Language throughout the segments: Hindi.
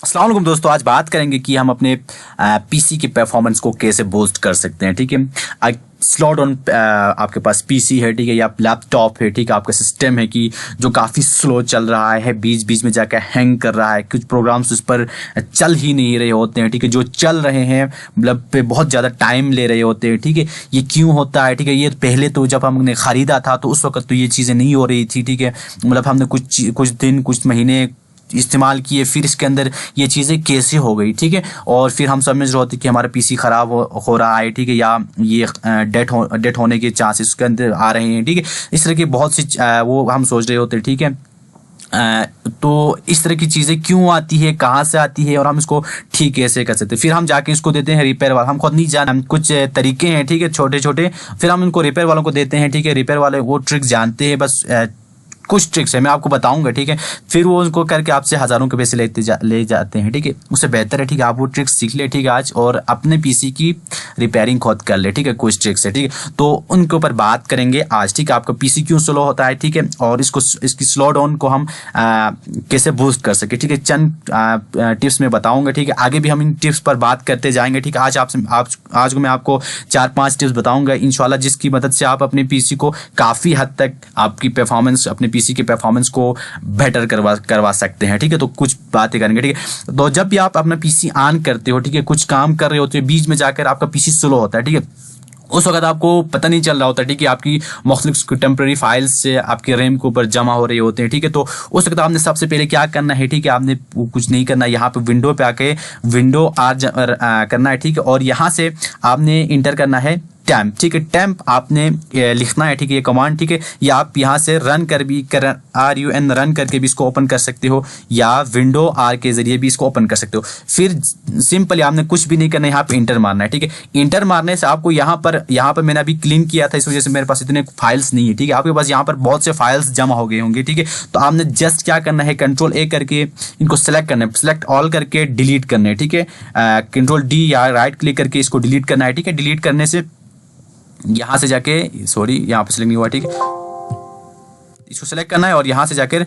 अस्सलाम वालेकुम दोस्तों, आज बात करेंगे कि हम अपने पीसी की परफॉर्मेंस को कैसे बूस्ट कर सकते हैं। ठीक है, स्लॉट ऑन आपके पास पीसी है, ठीक है, या लैपटॉप है, ठीक है, आपका सिस्टम है कि जो काफ़ी स्लो चल रहा है, बीच बीच में जाकर हैंग कर रहा है, कुछ प्रोग्राम्स उस पर चल ही नहीं रहे होते हैं। ठीक है, जो चल रहे हैं मतलब पे बहुत ज़्यादा टाइम ले रहे होते हैं। ठीक है, ये क्यों होता है? ठीक है, ये पहले तो जब हमने ख़रीदा था तो उस वक्त तो ये चीज़ें नहीं हो रही थी। ठीक है, मतलब हमने कुछ दिन कुछ महीने इस्तेमाल किए, फिर इसके अंदर ये चीज़ें कैसे हो गई। ठीक है, और फिर हम समझ रहे होते कि हमारा पीसी ख़राब हो रहा है। ठीक है, या ये डेट होने के चांसेस उसके अंदर आ रहे हैं। ठीक है, इस तरह की बहुत सी वो हम सोच रहे होते। ठीक है, तो इस तरह की चीज़ें क्यों आती है, कहाँ से आती है और हम इसको ठीक कैसे कर सकते हैं। फिर हम जाके इसको देते हैं रिपेयर वाला, हम खुद नहीं जान, कुछ तरीके हैं, ठीक है, छोटे छोटे, फिर हम इनको रिपेयर वालों को देते हैं। ठीक है, रिपेयर वाले वो ट्रिक्स जानते हैं, बस कुछ ट्रिक्स है, मैं आपको बताऊंगा। ठीक है, फिर वो उनको करके आपसे हज़ारों के पैसे ले जाते हैं। ठीक है, उससे बेहतर है, ठीक है, आप वो ट्रिक्स सीख ले, ठीक है, आज, और अपने पीसी की रिपेयरिंग खुद कर ले। ठीक है, कुछ ट्रिक्स है, ठीक है, तो उनके ऊपर बात करेंगे आज। ठीक है, आपका पीसी क्यों स्लो होता है, ठीक है, और इसकी स्लो डाउन को हम कैसे बूस्ट कर सके। ठीक है, चंद टिप्स मैं बताऊंगा। ठीक है, आगे भी हम इन टिप्स पर बात करते जाएंगे। ठीक है, आज मैं आपको 4-5 टिप्स बताऊंगा इंशाल्लाह, जिसकी मदद से आप अपने पीसी को काफ़ी हद तक आपकी परफॉर्मेंस, अपने पीसी की परफॉर्मेंस को बेटर करवा सकते हैं। ठीक है, तो कुछ बातें करेंगे। ठीक है, तो जब भी आप अपना पीसी ऑन करते हो, ठीक है, कुछ काम कर रहे होते हो, बीच में जाकर आपका पीसी स्लो होता है। ठीक है, उस वक्त आपको पता नहीं चल रहा होता। ठीक है, आपकी मुख्तलिफ टेम्प्रेरी फाइल्स से आपके रैम के ऊपर जमा हो रहे होते हैं। ठीक है, तो उस वक्त आपने सबसे पहले क्या करना है, ठीक है, आपने कुछ नहीं करना, यहाँ पे विंडो पे आके विंडो करना है। ठीक है, और यहाँ से आपने इंटर करना है टैम्प। ठीक है, टैम्प आपने लिखना है। ठीक है, ये कमांड, ठीक है, या आप यहाँ से रन RUN रन करके भी इसको ओपन कर सकते हो, या विंडो R के जरिए भी इसको ओपन कर सकते हो। फिर सिंपली आपने कुछ भी नहीं करना है, यहाँ पे इंटर मारना है। ठीक है, इंटर मारने से आपको यहाँ पर मैंने अभी क्लीन किया था, इस वजह से मेरे पास इतने फाइल्स नहीं है। ठीक है, आपके पास यहाँ पर बहुत से फाइल्स जमा हो गए होंगे। ठीक है, तो आपने जस्ट क्या करना है, Ctrl+A करके इनको सेलेक्ट करना है, सेलेक्ट ऑल करके डिलीट करना है। ठीक है, Ctrl+D या राइट क्लिक करके इसको डिलीट करना है। ठीक है, डिलीट करने से यहाँ से जाके यहाँ पे सिलेक्ट नहीं हुआ। ठीक है, इसको सेलेक्ट करना है और यहाँ से जाकर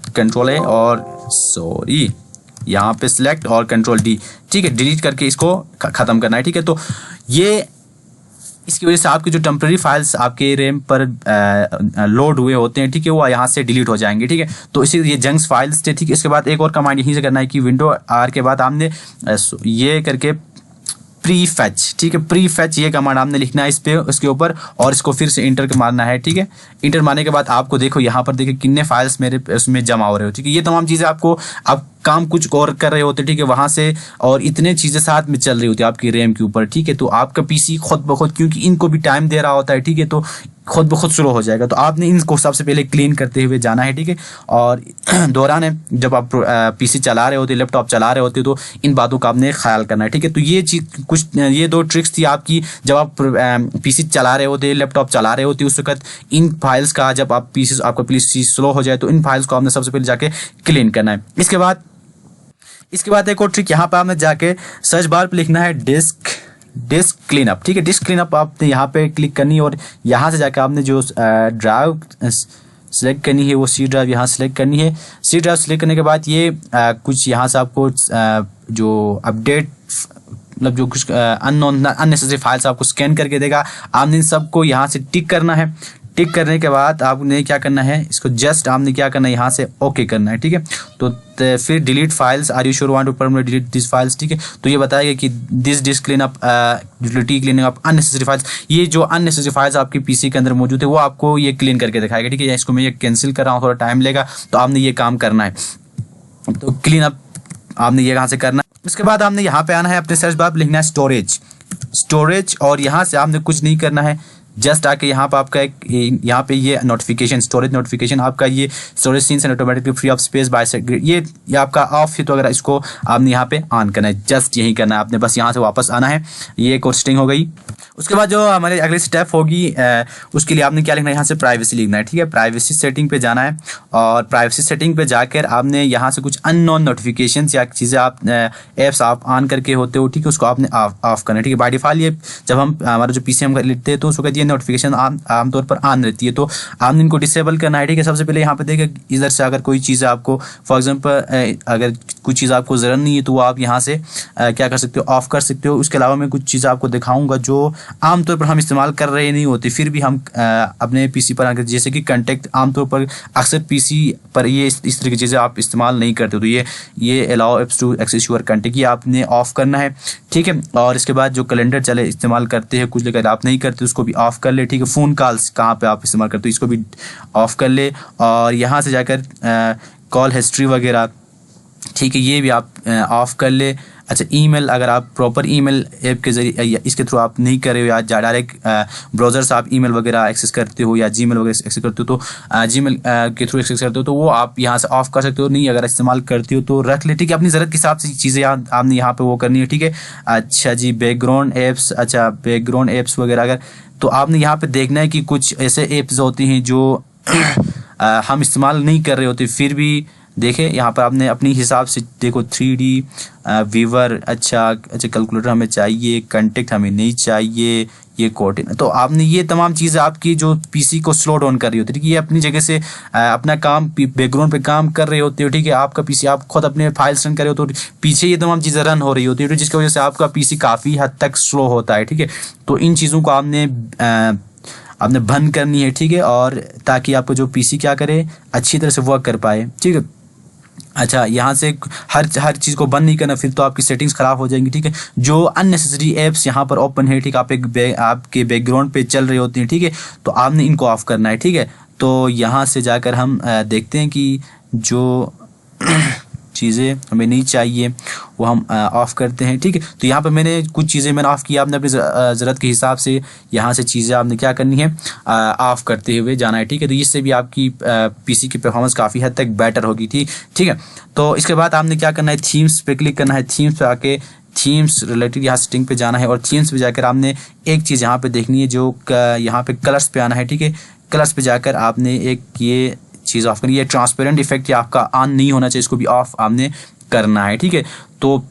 Ctrl+A और यहाँ पे सिलेक्ट और Ctrl+D, ठीक है, डिलीट करके इसको ख़त्म करना है। ठीक है, तो ये इसकी वजह से आपके जो टेम्प्रेरी फाइल्स आपके रैम पर लोड हुए होते हैं, ठीक है, वो यहाँ से डिलीट हो जाएंगे। ठीक है, तो इसी ये जंक्स फाइल्स थे। ठीक है, इसके बाद एक और कमांड यहीं से करना है कि विंडो R के बाद आपने ये करके प्री फैच, ठीक है, प्री फैच ये कमांड आपने लिखना है इस पे, उसके ऊपर, और इसको फिर से इंटर मारना है। ठीक है, इंटर मारने के बाद आपको देखो यहाँ पर देखिए कितने फाइल्स मेरे उसमें जमा हो रहे हो। ठीक है, ये तमाम चीज़ें आपको, आप काम कुछ और कर रहे होते, ठीक है, वहाँ से, और इतने चीज़ें साथ में चल रही होती है आपकी रैम के ऊपर। ठीक है, तो आपका पीसी खुद ब खुद, क्योंकि इनको भी टाइम दे रहा होता है, ठीक है, तो खुद ब खुद स्लो हो जाएगा। तो आपने इनको सबसे पहले क्लीन करते हुए जाना है। ठीक है, और दौरान जब आप पीसी चला रहे होते, लैपटॉप चला रहे होते, तो इन बातों का आपने ख्याल करना है। ठीक है, तो ये चीज़ कुछ, ये 2 ट्रिक्स थी आपकी जब आप पीसी चला रहे होते, लैपटॉप चला रहे होते, उस वक्त इन फाइल्स का, जब आप आपका पीसी स्लो हो जाए तो इन फाइल्स को आपने सबसे पहले जाके क्लीन करना है। इसके बाद एक और ट्रिक, यहाँ पर आपने जाके सर्च बार पे लिखना है डिस्क क्लीनअप। ठीक है, डिस्क क्लीनअप आपने यहाँ पे क्लिक करनी है, और यहाँ से जाकर आपने जो ड्राइव सेलेक्ट करनी है, वो C ड्राइव यहाँ सेलेक्ट करनी है। C ड्राइव सेलेक्ट करने के बाद ये कुछ यहाँ से आपको जो अपडेट, मतलब जो कुछ अननेसेसरी फाइल्स आपको स्कैन करके देगा, आपने इन सबको यहाँ से टिक करना है। टिक करने के बाद आपने क्या करना है, इसको जस्ट आपने क्या करना है, यहाँ से ओके करना है। ठीक है, तो फिर delete files, are you sure want to permanently delete this files. ठीक है, तो ये बताएगा कि this disk cleanup utility cleaning up unnecessary files, ये जो अननेसेसरी फाइल्स आपके पीसी के अंदर मौजूद है वो आपको ये क्लीन करके दिखाएगा। ठीक है, इसको मैं ये कैंसिल कर रहा हूँ, थोड़ा टाइम लेगा, तो आपने ये काम करना है। तो क्लीन अप आपने ये कहाँ से करना है। उसके बाद आपने यहाँ पे आना है, अपने सर्च बार लिखना है स्टोरेज, और यहाँ से आपने कुछ नहीं करना है, जस्ट आके यहाँ पर आपका एक, यहाँ पे ये नोटिफिकेशन, स्टोरेज नोटिफिकेशन, आपका ये storage sense and automatically free off space by set, ये आपका ऑफ है, तो अगर इसको आपने यहाँ पे ऑन करना है, जस्ट यही करना है आपने, बस यहाँ से वापस आना है। ये एक और सेटिंग हो गई। उसके बाद जो हमारे अगली स्टेप होगी उसके लिए आपने क्या लिखना है, यहाँ से प्राइवेसी लिखना है, ठीक है। प्राइवेसी सेटिंग पे जाना है और प्राइवेसी सेटिंग पे जाकर आपने यहाँ से कुछ अननोन नोटिफिकेशंस या चीज़ें आप ऐप्स आप ऑन करके होते हो, ठीक है, उसको आपने ऑफ करना है, ठीक है। बाय डिफॉल्ट ये जब हम हमारा जो पीसी हम लेते हैं तो उस वक्त ये नोटिफिकेशन आमतौर पर ऑन रहती है, तो आपने इनको डिसेबल करना है, ठीक है। सबसे पहले यहाँ पे देखिए इधर से अगर कोई चीज़ आपको फॉर एग्जांपल अगर कुछ चीज़ आपको ज़रूरत नहीं है तो वो आप यहाँ से क्या कर सकते हो, ऑफ कर सकते हो। उसके अलावा मैं कुछ चीज़ आपको दिखाऊंगा जो आमतौर पर हम इस्तेमाल कर रहे नहीं होते, फिर भी हम अपने पीसी पर आकर, जैसे कि कंटेक्ट आमतौर पर अक्सर पीसी पर ये इस तरह की चीज़ें आप इस्तेमाल नहीं करते, तो ये allow apps to access your contact ये आपने ऑफ करना है, ठीक है। और इसके बाद जो कैलेंडर चले इस्तेमाल करते हैं कुछ अगर आप नहीं करते उसको भी ऑफ कर ले, ठीक है। फ़ोन कॉल्स कहाँ पे आप इस्तेमाल करते हो इसको भी ऑफ कर ले, और यहाँ से जाकर कॉल हिस्ट्री वगैरह, ठीक है, ये भी आप ऑफ कर ले। अच्छा, ईमेल अगर आप प्रॉपर ईमेल ऐप के जरिए या इसके थ्रू आप नहीं कर रहे हो या डायरेक्ट ब्राउज़र से आप ईमेल वगैरह एक्सेस करते हो या जीमेल वगैरह एक्सेस करते हो तो जीमेल के थ्रू एक्सेस करते हो तो वो आप यहाँ से ऑफ कर सकते हो। नहीं अगर इस्तेमाल करते हो तो रख ले, ठीक है। अपनी ज़रूरत के हिसाब से चीज़ें आपने यहाँ पे वो करनी है, ठीक है। अच्छा जी, बैकग्राउंड ऐप्स, अच्छा बैकग्राउंड ऐप्स वगैरह अगर तो आपने यहाँ पर देखना है कि कुछ ऐसे ऐप्स होती हैं जो हम इस्तेमाल नहीं कर रहे होते, फिर भी देखें यहाँ पर आपने अपनी हिसाब से देखो 3D वीवर, अच्छा कैलकुलेटर हमें चाहिए, कंटेक्ट हमें नहीं चाहिए, ये कोटिन, तो आपने ये तमाम चीज़ें आपकी जो पीसी को स्लो डाउन कर रही होती है, ठीक है। ये अपनी जगह से अपना काम बैकग्राउंड पे काम कर रहे होते हो, ठीक है। आपका पीसी आप खुद अपने फाइल्स रन कर रहे हो तो पीछे ये तमाम चीज़ें रन हो रही होती है, जिसकी वजह से आपका पीसी काफ़ी हद तक स्लो होता है, ठीक है। तो इन चीज़ों को आपने बंद करनी है, ठीक है, और ताकि आपको जो पीसी क्या करे अच्छी तरह से वर्क कर पाए, ठीक है। अच्छा, यहाँ से हर चीज़ को बंद नहीं करना, फिर तो आपकी सेटिंग्स ख़राब हो जाएंगी, ठीक है। जो अननेसेसरी ऐप्स यहाँ पर ओपन है, ठीक है, आपके बैकग्राउंड पे चल रही होती हैं, ठीक है, तो आपने इनको ऑफ करना है, ठीक है। तो यहाँ से जाकर हम देखते हैं कि जो चीज़ें हमें नहीं चाहिए वो हम ऑफ़ करते हैं, ठीक है। तो यहाँ पर मैंने कुछ चीज़ें मैंने ऑफ़ किया, आपने अपनी ज़रूरत के हिसाब से यहाँ से चीज़ें आपने क्या करनी है, ऑफ़ करते हुए जाना है, ठीक है। तो इससे भी आपकी पीसी की परफॉर्मेंस काफ़ी हद तक बेटर होगी थी, ठीक है। तो इसके बाद आपने क्या करना है, थीम्स पे क्लिक करना है। थीम्स पे आके थीम्स रिलेटेड यहाँ सेटिंग पे जाना है और थीम्स पे जाकर आपने एक चीज़ यहाँ पे देखनी है, जो यहाँ पे कलर्स पे आना है, ठीक है। कलर्स पे जाकर आपने एक ये चीज़ ऑफ करनी है, ट्रांसपेरेंट इफेक्ट या आपका ऑन नहीं होना चाहिए, इसको भी ऑफ आपने करना है, ठीक है। तो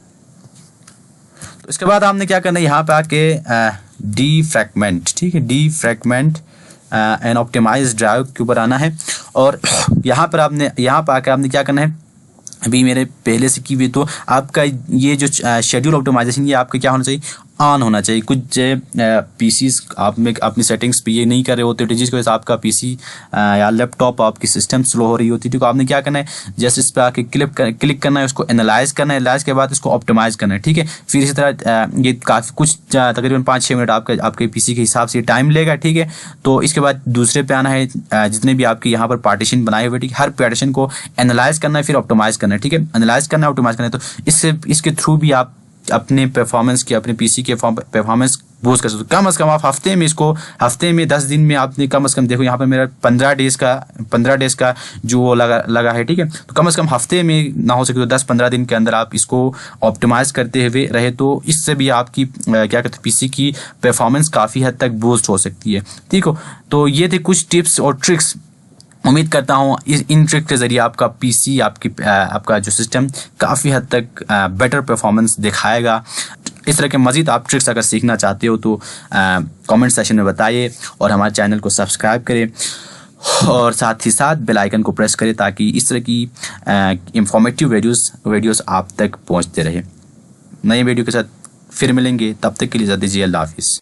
इसके बाद आपने क्या करना है, यहाँ पे आके डीफ्रैगमेंट, ठीक है, डीफ्रैगमेंट एंड ऑप्टिमाइज ड्राइव के ऊपर आना है और यहाँ पर आकर आपने क्या करना है, अभी मेरे पहले से की हुई, तो आपका ये जो शेड्यूल ऑप्टिमाइजेशन ये आपका क्या होना चाहिए, ऑन होना चाहिए। कुछ पीसीज आप में अपनी सेटिंग्स पे ये नहीं कर रहे होते, जिसकी वजह से आपका पीसी या लैपटॉप आपकी सिस्टम स्लो हो रही होती है। तो आपने क्या करना है, जैसे इस पर आके क्लिक करना है, उसको एनालाइज करना है, एनालाइज के बाद इसको ऑप्टिमाइज करना है, ठीक है। फिर इसी तरह ये काफ़ी कुछ तकरीबन 5-6 मिनट आपके पीसी के हिसाब से टाइम लेगा, ठीक है। तो इसके बाद दूसरे पे आना है, जितने भी आपके यहाँ पर पार्टीशन बनाए हुए, ठीक है, हर पार्टीशन को एनालाइज करना है, फिर ऑप्टिमाइज करना है, ठीक है। एनालाइज करना है, ऑप्टिमाइज करना है, तो इसके थ्रू भी आप अपने परफॉर्मेंस की, अपने पीसी के परफॉर्मेंस बूस्ट कर सकते हो। कम से कम आप हफ्ते में 10 दिन में आपने कम से कम, देखो यहाँ पे मेरा 15 डेज का जो वो लगा है, ठीक है। तो कम से कम हफ्ते में ना हो सके तो 10-15 दिन के अंदर आप इसको ऑप्टिमाइज करते हुए रहे, तो इससे भी आपकी क्या कहते हैं पीसी की परफॉर्मेंस काफ़ी हद तक बूस्ट हो सकती है, ठीक हो। तो ये थे कुछ टिप्स और ट्रिक्स। उम्मीद करता हूँ इन ट्रिक के ज़रिए आपका पीसी आपका जो सिस्टम काफ़ी हद तक बेटर परफॉर्मेंस दिखाएगा। इस तरह के मज़ीद आप ट्रिक्स अगर सीखना चाहते हो तो कमेंट सेक्शन में बताइए और हमारे चैनल को सब्सक्राइब करें और साथ ही साथ बेल आइकन को प्रेस करें ताकि इस तरह की इंफॉर्मेटिव वीडियोस आप तक पहुँचते रहे। नई वीडियो के साथ फिर मिलेंगे, तब तक के लिए इजाज़त दीजिए। अल्लाह हाफिज़।